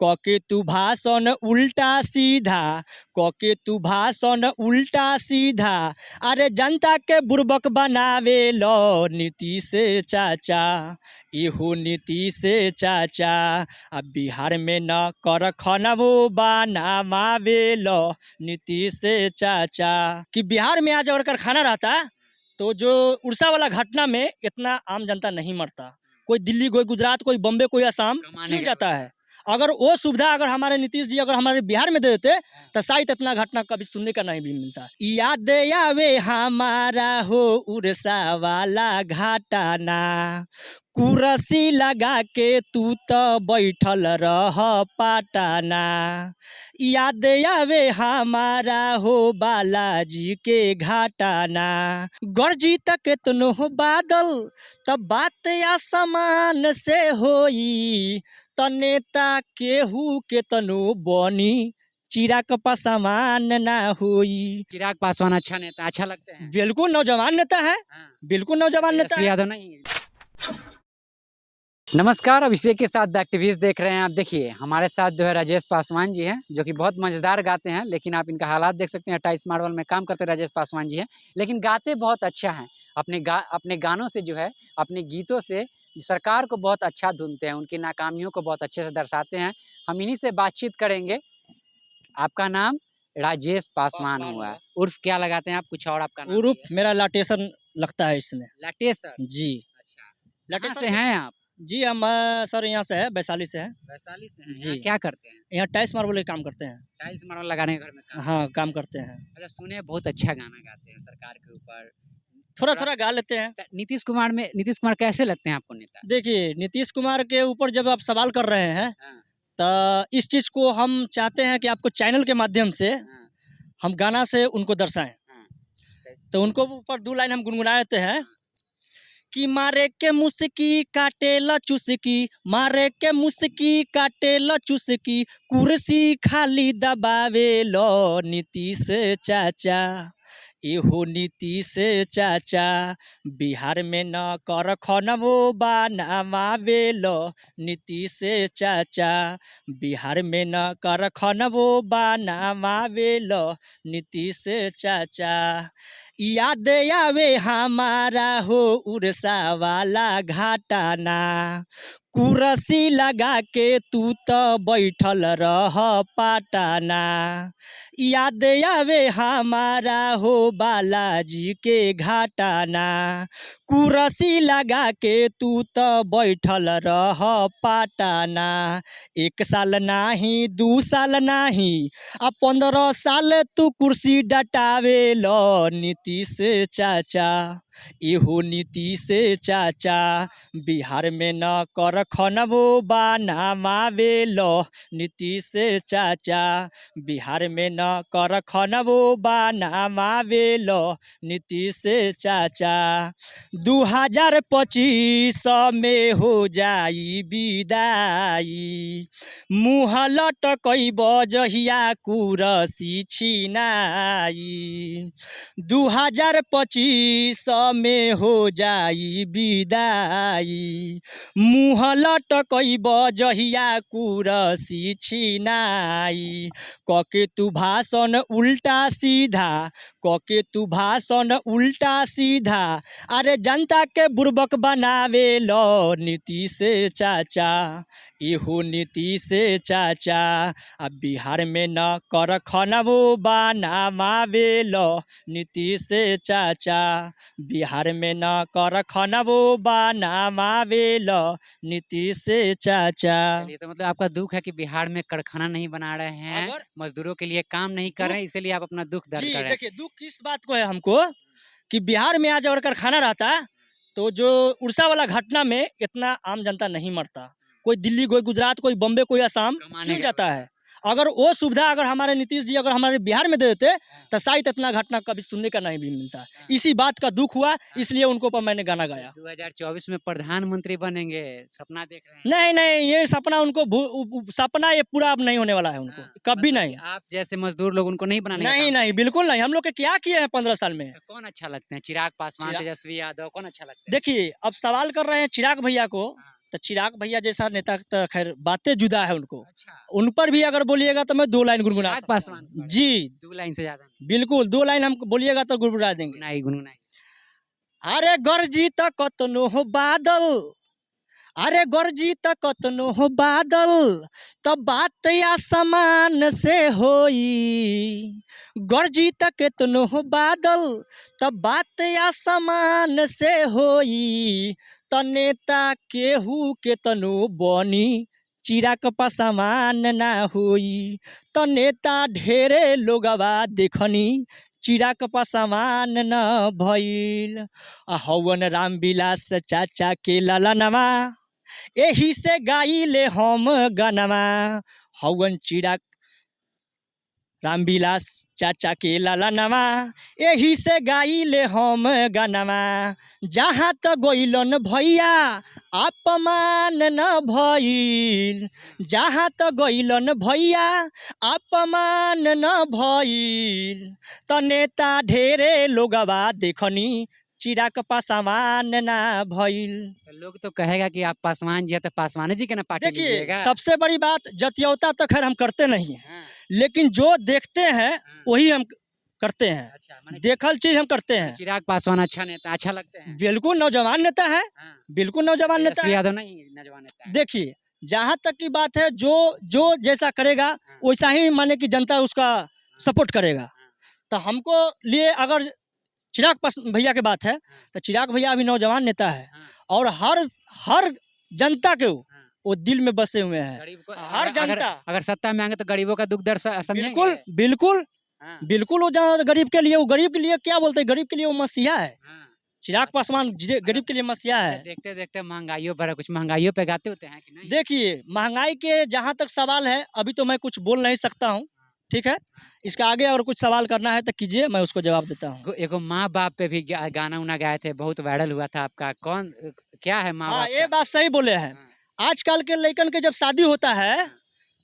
कके तू भाषण उल्टा सीधा, कके तू भाषण उल्टा सीधा, अरे जनता के बुर्बक बनावे लो नीतीश चाचा, इहो नीतीश चाचा। अब बिहार में न कर खनबो बनावे लो नीतीश चाचा। कि बिहार में आज अगर कारखाना रहता तो जो उड़ीसा वाला घटना में इतना आम जनता नहीं मरता। कोई दिल्ली, कोई गुजरात, कोई बम्बे, कोई असम क्यों जाता है। अगर वो सुविधा अगर हमारे नीतीश जी अगर हमारे बिहार में दे देते तो शायद इतना घटना कभी सुनने का नहीं भी मिलता। याद आवे हमारा हो उड़ीसा वाला घटना, कुर्सी लगा के तू तो बैठल रह पटना। याद आवे हमारा हो बालाजी के घटना, गरजी तक तुनो बादल तब बात आसमान से होई, त नेता केहू के तनो बनी चिराग पासवान ना हुई। चिराग पासवान अच्छा नेता, अच्छा लगते हैं। बिल्कुल नौजवान नेता है, बिल्कुल नौजवान नेता है। यादव नहीं। नमस्कार, अभिषेक के साथ द एक्टिविस्ट देख रहे हैं आप। देखिए हमारे साथ जो है राजेश पासवान जी हैं, जो कि बहुत मज़ेदार गाते हैं, लेकिन आप इनका हालात देख सकते हैं। टाइल्स मार्बल में काम करते राजेश पासवान जी हैं, लेकिन गाते बहुत अच्छा हैं। अपने गानों से जो है, अपने गीतों से सरकार को बहुत अच्छा धुनते हैं, उनकी नाकामियों को बहुत अच्छे से दर्शाते हैं। हम इन्हीं से बातचीत करेंगे। आपका नाम राजेश पासवान हुआ, उर्फ क्या लगाते हैं आप? कुछ और आपका नाम? उर्फ मेरा लाटेशन लगता है इसमें। लाटेसर जी। अच्छा, लाटेसर से हैं आप? जी हम सर यहाँ से है, वैशाली से है। वैशाली से हैं। जी। क्या करते हैं? यहाँ टाइल्स मार्बल के काम करते हैं। टाइल्स मार्बल लगाने घर में काम? हाँ, काम करते हैं। अच्छा, सुने बहुत अच्छा गाना गाते हैं सरकार के ऊपर। थोड़ा थोड़ा गा लेते हैं। नीतीश कुमार कैसे लगते हैं आपको नेता? देखिए नीतीश कुमार के ऊपर जब आप सवाल कर रहे हैं हाँ, तो इस चीज़ को हम चाहते हैं कि आपको चैनल के माध्यम से हाँ, हम गाना से उनको दर्शाएं। हाँ। तो उनको ऊपर 2 लाइन हम गुनगुना देते हैं कि मारे के मुस्की काटे ल चुस्की, मारे के मुस्की काटे ल चुस्की, कुर्सी खाली दबावे लो नीतीश चाचा, इहो नीतीश चाचा। बिहार में न कर खनबो बनावे लो नीतीश चाचा, बिहार में न कर खनबो बनावे लो नीतीश चाचा। याद आवे हमारा हो उड़ीसा वाला घटना, कुर्सी लगा के तू तो बैठल रह पटना। याद आवे हमारा हो बालाजी के घटना, कुर्सी लगा के तू तो बैठल रह पटना। 1 साल नाही 2 साल नाही 15 साल तू कुर्सी डटावे लो नीतीश चाचा, इहो नीतीश चाचा। बिहार में न कर खनबो बनावे लो नीतीश चाचा, बिहार में न कर खनबो बनावे लो नीतीश चाचा। 2025 में हो जाई विदाई, मुँह लटकैब जहिया कुर्सी छिनाई। 2025 में हो जाई विदाई, मुँह लटकैब जहिया कुर्सी छिनाई। कके तू भाषण उल्टा सीधा, कके तू भाषण उल्टा सीधा, अरे जनता के बुर्बक बनावे लो नीतीश चाचा, इहो नीतीश चाचा। अब बिहार में न कर खनबो बनावे लो नीतीश चाचा, बिहार में न कर खनबो बनावे लो नीतीश चाचा। चलिए, तो मतलब आपका दुख है कि बिहार में कारखाना नहीं बना रहे हैं, मजदूरों के लिए काम नहीं कर रहे हैं, इसीलिए आप अपना दुख दर्ज कर रहे हैं। देखिए दुख किस बात को है हमको कि बिहार में आज अगर कारखाना रहता तो जो उड़ीसा वाला घटना में इतना आम जनता नहीं मरता। कोई दिल्ली, कोई गुजरात, कोई बम्बे, कोई असम क्यों जाता है। अगर वो सुविधा अगर हमारे नीतीश जी अगर हमारे बिहार में दे देते तो शायद इतना घटना कभी सुनने का नहीं भी मिलता। इसी बात का दुख हुआ, इसलिए उनको पर मैंने गाना गाया। 2024 में प्रधानमंत्री बनेंगे, सपना देख रहे हैं? नहीं नहीं, ये सपना उनको सपना ये पूरा अब नहीं होने वाला है उनको, कभी नहीं। आप जैसे मजदूर लोग उनको नहीं बनाने? नहीं नहीं, बिल्कुल नहीं। हम लोग के क्या किए हैं 15 साल में। कौन अच्छा लगते हैं? चिराग पासवान, तेजस्वी यादव, कौन अच्छा लगता है? देखिए अब सवाल कर रहे हैं चिराग भैया को, तो चिराग भैया जैसा नेता तो खैर बातें जुदा है उनको, अच्छा, उन पर भी अगर बोलिएगा तो मैं 2 लाइन गुनगुना चिराग सकता पासवान हूँ। पर जी, 2 लाइन से ज़्यादा नहीं। बिल्कुल 2 लाइन हम बोलिएगा तो गुनगुना देंगे। गुनगुनाइए, गुनगुनाइए। अरे गरजी त कतनो हो बादल, अरे गरजी त कतनो हो बादल, त बात आसमान से होई। गरजी त केतनो हो बादल, त बात आसमान से होई। त नेता केहू केतनो बनी, चिराग पासवान ना होई। त नेता ढेरे लोगवा देखनी, चिराग पासवान न भइल। हवन रामविलास चाचा के ललनवा, एही से गाइले हम गनमा। हवन चिराग रामविलास चाचा के ललनवा, एही से गाइले हम गनमा। जहाँ त गइलन भैया अपमान न भइल, जहाँ त गइलन भैया अपमान न भइल। त नेता ढेरे लोगवा देखनी, चिराग पासवान ना भइल। तो लोग तो कहेगा कि आप पासवान जी हैं तो पासवान जी के ना पार्टी देखिए लीजिएगा। सबसे बड़ी बात जतियौता तो खैर हम करते नहीं हैं, हाँ, लेकिन जो देखते हैं हाँ। वही हम करते हैं। अच्छा, माने देखल चीज हम करते हैं। चिराग पासवान अच्छा नेता अच्छा लगते हैं। बिल्कुल नौजवान नेता है, हाँ, बिल्कुल नौजवान नेता तेजस्वी है। यादव नहीं नौजवान नेता है। देखिए जहाँ तक की बात है, जो जो जैसा करेगा हाँ, वैसा ही माने कि जनता उसका सपोर्ट करेगा। हाँ, तो हमको लिए अगर चिराग भैया की बात है, हाँ, तो चिराग भैया अभी नौजवान नेता है हाँ, और हर जनता के हाँ। वो दिल में बसे हुए हैं। गरीब को हर अगर जनता अगर सत्ता में आएंगे तो गरीबों का दुख दर्द समझेंगे। बिल्कुल बिल्कुल हाँ, बिल्कुल वो जहाँ गरीब के लिए, वो गरीब के लिए क्या बोलते हैं, गरीब के लिए वो मसीहा है। हाँ। चिराग पासवान गरीब के लिए मसीहा अच्छा, है। देखते देखते महंगाइयों पर कुछ महंगाइयों पे गाते होते हैं कि नहीं? देखिए महंगाई के जहाँ तक सवाल है अभी तो मैं कुछ बोल नहीं सकता हूँ, ठीक है। इसका आगे अगर कुछ सवाल करना है तो कीजिए, मैं उसको जवाब देता हूँ। एगो माँ बाप पे भी गाना उना गाए थे, बहुत वायरल हुआ था आपका। कौन क्या है माँ हाँ बाप ये का? बात सही बोले हैं। हाँ, आजकल के लड़कन के जब शादी होता है हाँ,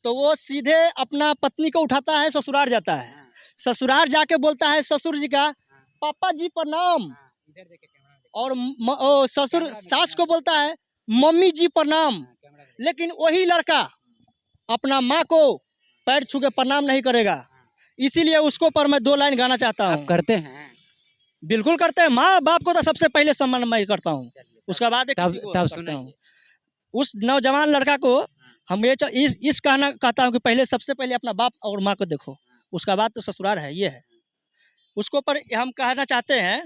तो वो सीधे अपना पत्नी को उठाता है, ससुराल जाता है। हाँ, ससुराल जाके बोलता है ससुर जी का, हाँ, पापा जी प्रणाम। हाँ। इधर देखे कैमरा में और ससुर कैमरा में सास कैमरा को बोलता है मम्मी जी प्रणाम। हाँ, कैमरा में लेकिन वही लड़का अपना माँ को पैर छू के प्रणाम नहीं करेगा। हाँ। इसीलिए उसको पर मैं 2 लाइन गाना चाहता आप हूँ। करते हैं? बिल्कुल करते हैं, माँ बाप को तो सबसे पहले सम्मान मैं करता हूँ, चलिए, उसके बाद तब किसी को तब करता हूँ। सुनाइए। उस नौजवान लड़का को हाँ, हम इस कहना कहता हूँ कि पहले सबसे पहले अपना बाप और माँ को देखो, उसका बाद तो ससुराल है, ये है। उसको पर हम कहना चाहते हैं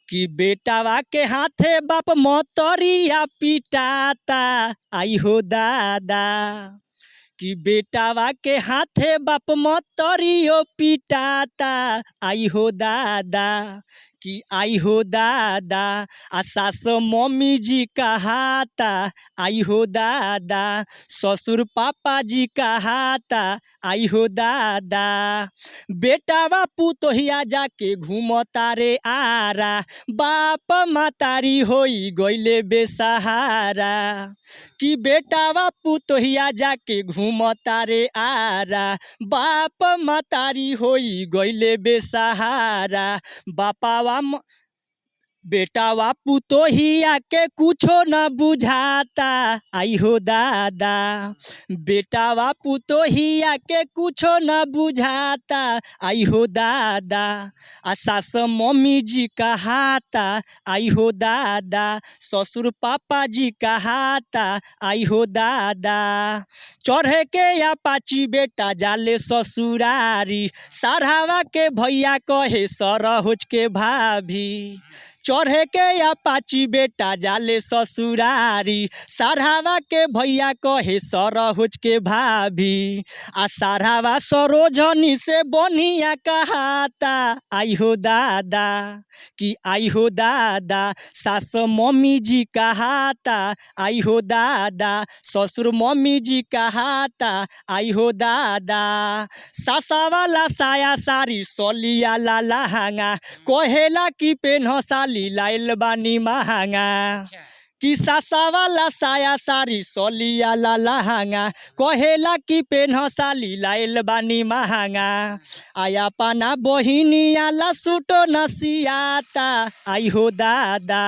कि बेटावा के हाथे बाप मोतरिया पिटाता, आई हो दादा। कि बेटावा के हाथे बाप मोतरियो पिटाता, आई हो दादा। कि आई हो दादा। आ सास मम्मी जी कहाता, आई हो दादा। ससुर पापा जी कहाता, आई हो दादा। बेटावा पुतोहिया जाके घूमता रे आरा, बाप मातारी होई गइले बेसहारा। कि बेटावा पुतोहिया जाके घूमता रे आरा, बाप मातारी होई गइले बेसहारा। बापावा बेटावा पुतोहिया के कुछो न बुझाता, आई हो दादा। बेटावा पुतोहिया के कुछो न बुझाता, आई हो दादा। आ सास मम्मी जी कहाता, आई हो दादा। ससुर पापा जी कहाता, आई हो दादा। चढ़े के या पाची बेटा जाले ससुरारी, सारावा के भैया कहे सरहोज के भाभी। चढ़े के या पाची बेटा जाले ससुरारी, सारावा के भैया कहे सरहोज के भाभी। आ सारावा सरोजनी से बनिया कहाता, आई हो दादा। कि आई हो दादा। सास मम्मी जी कहाता, आई हो दादा। ससुर मम्मी जी कहाता, आई हो दादा। सासा वाला साया सारी सोलिया ला लहंगा, कहेला कि पेन्ह साली लाइल बानी महंगा। अच्छा, कि सासा वाला साया साड़ी सोलिया ला लहंगा कहेला कि पेन्ह साली लाइल बानी महंगा आया पाना बहिनिया ला सूटो नसियाता आई हो दादा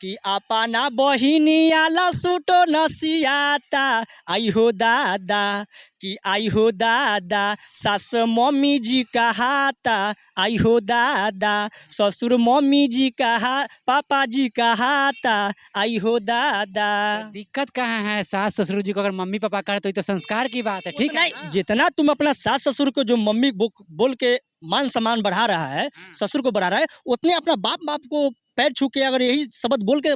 कि अपना बहिनिया ला सूटो नसियाता आई हो दादा कि आई हो दादा सास मम्मी जी कहाता आई हो दादा ससुर मम्मी जी कहा पापा जी कहाता आई हो दादा। दिक्कत कहाँ है? सास ससुर जी को अगर मम्मी पापा कहे तो ये तो संस्कार की बात है, ठीक है नहीं, जितना तुम अपना सास ससुर को जो मम्मी बोल के मान सम्मान बढ़ा रहा है, ससुर को बढ़ा रहा है, उतने अपना बाप बाप को पैर छू के अगर यही शब्द बोल के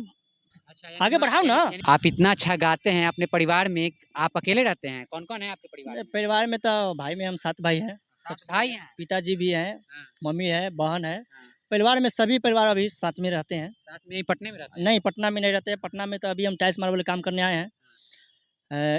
अच्छा, आगे बढ़ाओ ना। आप इतना अच्छा गाते हैं, अपने परिवार में आप अकेले रहते हैं? कौन कौन है आपके परिवार में? परिवार में तो भाई में हम 7 भाई हैं, सब भाई हैं? पिताजी भी हैं, हाँ, मम्मी है, बहन है। हाँ। परिवार में सभी परिवार अभी साथ में रहते हैं। साथ में ही पटने में रहते हैं? नहीं, पटना में नहीं रहते हैं। पटना में तो अभी हम टाइल्स मार्बल काम करने आए हैं।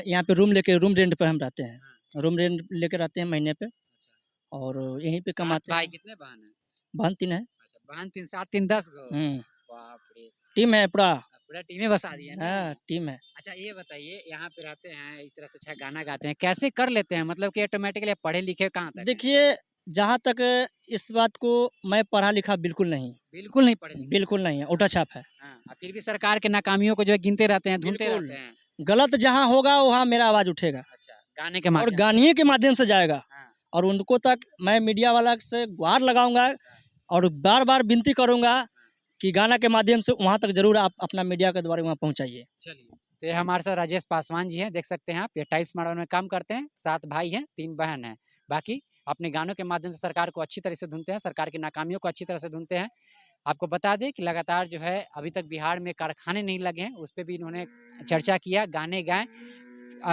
यहाँ पे रूम रेंट पे हम रहते हैं। रूम रेंट लेके रहते हैं महीने पे अच्छा। और यहीं पे 7 कमाते भाई, हैं। कितने बहन हैं? बहन 3 है। अच्छा, बहन 3, 7 3 10 गो। हुँ, बाप रे! टीम है पूरा। पूरा टीम ही बसा दिए ना। हाँ, टीम है। अच्छा, ये बताइए, यहाँ पे रहते हैं, इस तरह से अच्छा गाना गाते हैं, कैसे कर लेते हैं? मतलब कि ऑटोमेटिकली पढ़े लिखे कहाँ तक हैं? देखिए, जहाँ तक इस बात को मैं पढ़ा लिखा बिल्कुल नहीं, बिल्कुल नहीं पढ़े लिखे? बिल्कुल नहीं है, उठा-छाप है। हाँ, और फिर भी सरकार के नाकामियों को जो है गिनते रहते हैं, ढूँढते बिल्कुल। रहते हैं। गलत जहाँ होगा वहाँ मेरा आवाज़ उठेगा अच्छा, गाने के और माध्यम से। गानिये के माध्यम से जाएगा हाँ, और उनको तक मैं मीडिया वाला से गुहार लगाऊँगा और बार-बार विनती करूँगा कि गाना के माध्यम से वहाँ तक ज़रूर आप अपना मीडिया के द्वारा वहाँ पहुँचाइए। चलिए। तो ये हमारे साथ राजेश पासवान जी हैं, देख सकते हैं आप, ये टाइल्स मार्बल में काम करते हैं, 7 भाई हैं, 3 बहन हैं। बाकी अपने गानों के माध्यम से सरकार को अच्छी तरह से ढूँढते हैं, सरकार की नाकामियों को अच्छी तरह से ढूँढते हैं। आपको बता दें कि लगातार जो है अभी तक बिहार में कारखाने नहीं लगे हैं, उस पे भी इन्होंने चर्चा किया, गाने गाए।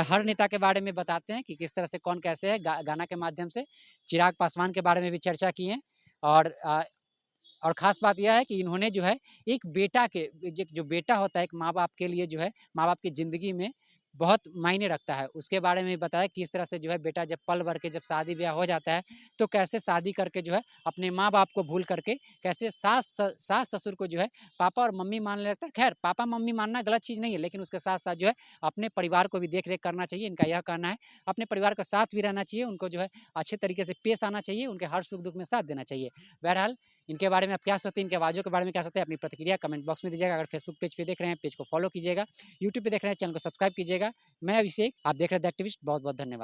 हर नेता के बारे में बताते हैं कि किस तरह से कौन कैसे है, गाना के माध्यम से। चिराग पासवान के बारे में भी चर्चा की है और और ख़ास बात यह है कि इन्होंने जो है एक बेटा के जो बेटा होता है एक माँ-बाप के लिए जो है माँ-बाप की ज़िंदगी में बहुत मायने रखता है। उसके बारे में भी बताया किस तरह से जो है बेटा जब पल भर के जब शादी-ब्याह हो जाता है, तो कैसे शादी करके जो है अपने माँ-बाप को भूल करके कैसे सास-ससुर को जो है पापा और मम्मी मान लेता है। ख़ैर पापा-मम्मी मानना गलत चीज़ नहीं है, लेकिन उसके साथ-साथ जो है अपने परिवार को भी देख-रेख करना चाहिए, इनका यह कहना है। अपने परिवार का साथ भी रहना चाहिए, उनको जो है अच्छे तरीके से पेश आना चाहिए, उनके हर सुख-दुःख में साथ देना चाहिए। बहरहाल इनके बारे में आप क्या सोचते हैं, इनकी आवाज़ों के बारे में क्या सोचते हैं, अपनी प्रतिक्रिया कमेंट बॉक्स में दीजिएगा। अगर फेसबुक पेज पे देख रहे हैं, पेज को फॉलो कीजिएगा। यूट्यूब पे देख रहे हैं, चैनल को सब्सक्राइब कीजिएगा। मैं अभिषेक, आप देख रहे हैं द एक्टिविस्ट। बहुत-बहुत धन्यवाद।